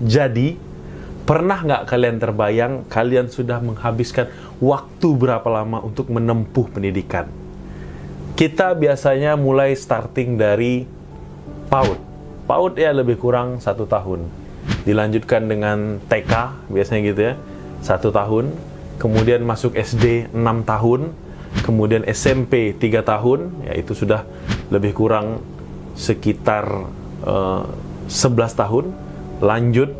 Jadi, pernah nggak kalian terbayang kalian sudah menghabiskan waktu berapa lama untuk menempuh pendidikan? Kita biasanya mulai starting dari PAUD. PAUD ya lebih kurang 1 tahun. Dilanjutkan dengan TK, biasanya gitu ya, 1 tahun. Kemudian masuk SD 6 tahun. Kemudian SMP 3 tahun, ya itu sudah lebih kurang sekitar 11 tahun. Lanjut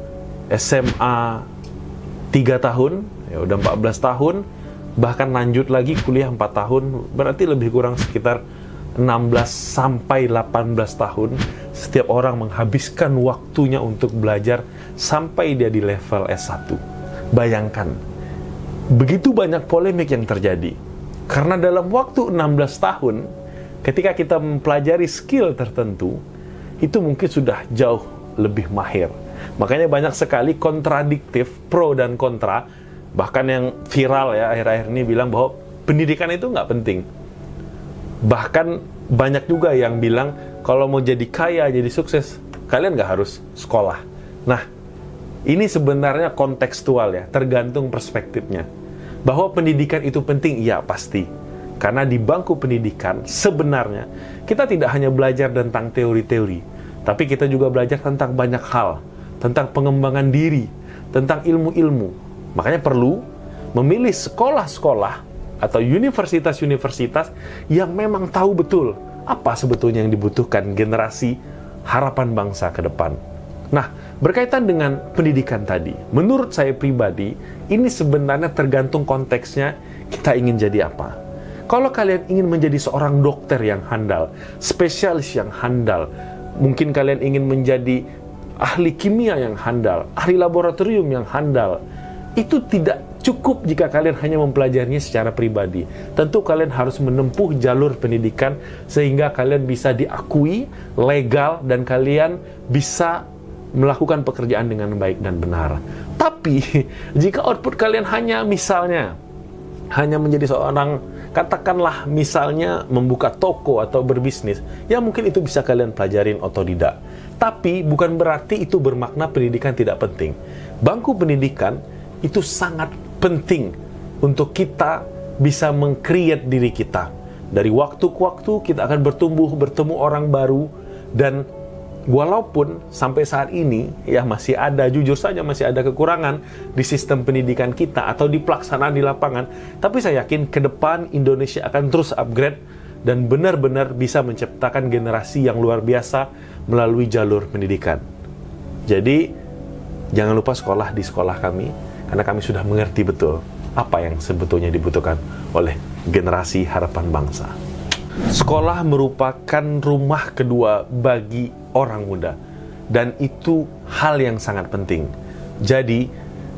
SMA 3 tahun, ya udah 14 tahun. Bahkan lanjut lagi kuliah 4 tahun, berarti lebih kurang sekitar 16 sampai 18 tahun. Setiap orang menghabiskan waktunya untuk belajar sampai dia di level S1. Bayangkan, begitu banyak polemik yang terjadi. Karena dalam waktu 16 tahun, ketika kita mempelajari skill tertentu, itu mungkin sudah jauh lebih mahir. Makanya banyak sekali kontradiktif, pro dan kontra. Bahkan yang viral ya akhir-akhir ini bilang bahwa pendidikan itu nggak penting. Bahkan banyak juga yang bilang kalau mau jadi kaya, jadi sukses, kalian nggak harus sekolah. Nah, ini sebenarnya kontekstual ya, tergantung perspektifnya. Bahwa pendidikan itu penting, iya pasti. Karena di bangku pendidikan sebenarnya kita tidak hanya belajar tentang teori-teori, tapi kita juga belajar tentang banyak hal, tentang pengembangan diri, tentang ilmu-ilmu. Makanya perlu memilih sekolah-sekolah atau universitas-universitas yang memang tahu betul apa sebetulnya yang dibutuhkan generasi harapan bangsa ke depan. Nah, berkaitan dengan pendidikan tadi, menurut saya pribadi, ini sebenarnya tergantung konteksnya kita ingin jadi apa. Kalau kalian ingin menjadi seorang dokter yang handal, spesialis yang handal, mungkin kalian ingin menjadi ahli kimia yang handal, ahli laboratorium yang handal, itu tidak cukup jika kalian hanya mempelajarinya secara pribadi. Tentu kalian harus menempuh jalur pendidikan sehingga kalian bisa diakui, legal, dan kalian bisa melakukan pekerjaan dengan baik dan benar. Tapi, jika output kalian hanya misalnya, hanya menjadi seorang, katakanlah misalnya membuka toko atau berbisnis, ya mungkin itu bisa kalian pelajarin otodidak. Tapi, bukan berarti itu bermakna pendidikan tidak penting. Bangku pendidikan itu sangat penting untuk kita bisa meng-create diri kita. Dari waktu ke waktu kita akan bertemu orang baru, dan walaupun sampai saat ini ya masih ada, jujur saja masih ada kekurangan di sistem pendidikan kita atau di pelaksanaan di lapangan, tapi saya yakin ke depan Indonesia akan terus upgrade dan benar-benar bisa menciptakan generasi yang luar biasa melalui jalur pendidikan. Jadi jangan lupa sekolah di sekolah kami, karena kami sudah mengerti betul apa yang sebetulnya dibutuhkan oleh generasi harapan bangsa. Sekolah merupakan rumah kedua bagi orang muda, dan itu hal yang sangat penting. Jadi,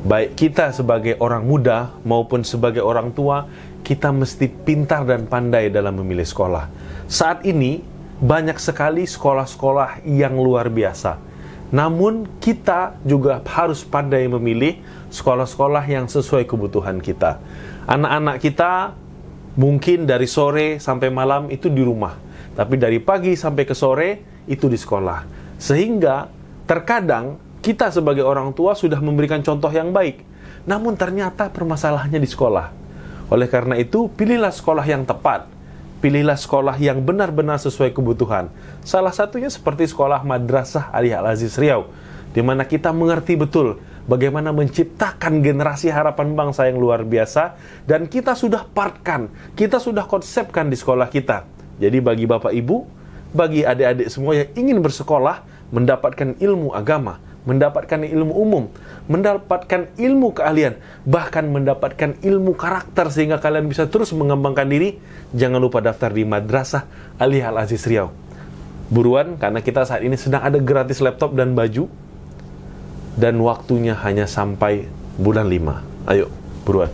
baik kita sebagai orang muda maupun sebagai orang tua, kita mesti pintar dan pandai dalam memilih sekolah. Saat ini, banyak sekali sekolah-sekolah yang luar biasa. Namun, kita juga harus pandai memilih sekolah-sekolah yang sesuai kebutuhan kita. Anak-anak kita mungkin dari sore sampai malam itu di rumah, tapi dari pagi sampai ke sore itu di sekolah. Sehingga terkadang kita sebagai orang tua sudah memberikan contoh yang baik, namun ternyata permasalahannya di sekolah. Oleh karena itu, pilihlah sekolah yang tepat. Pilihlah sekolah yang benar-benar sesuai kebutuhan. Salah satunya seperti sekolah Madrasah Ali Al-Aziz Riau, di mana kita mengerti betul bagaimana menciptakan generasi harapan bangsa yang luar biasa, dan kita sudah partkan, kita sudah konsepkan di sekolah kita. Jadi bagi Bapak Ibu, bagi adik-adik semua yang ingin bersekolah, mendapatkan ilmu agama, mendapatkan ilmu umum, mendapatkan ilmu keahlian, bahkan mendapatkan ilmu karakter sehingga kalian bisa terus mengembangkan diri, jangan lupa daftar di Madrasah Ali Al-Aziz Riau. Buruan, karena kita saat ini sedang ada gratis laptop dan baju, dan waktunya hanya sampai bulan 5. Ayo, buruan.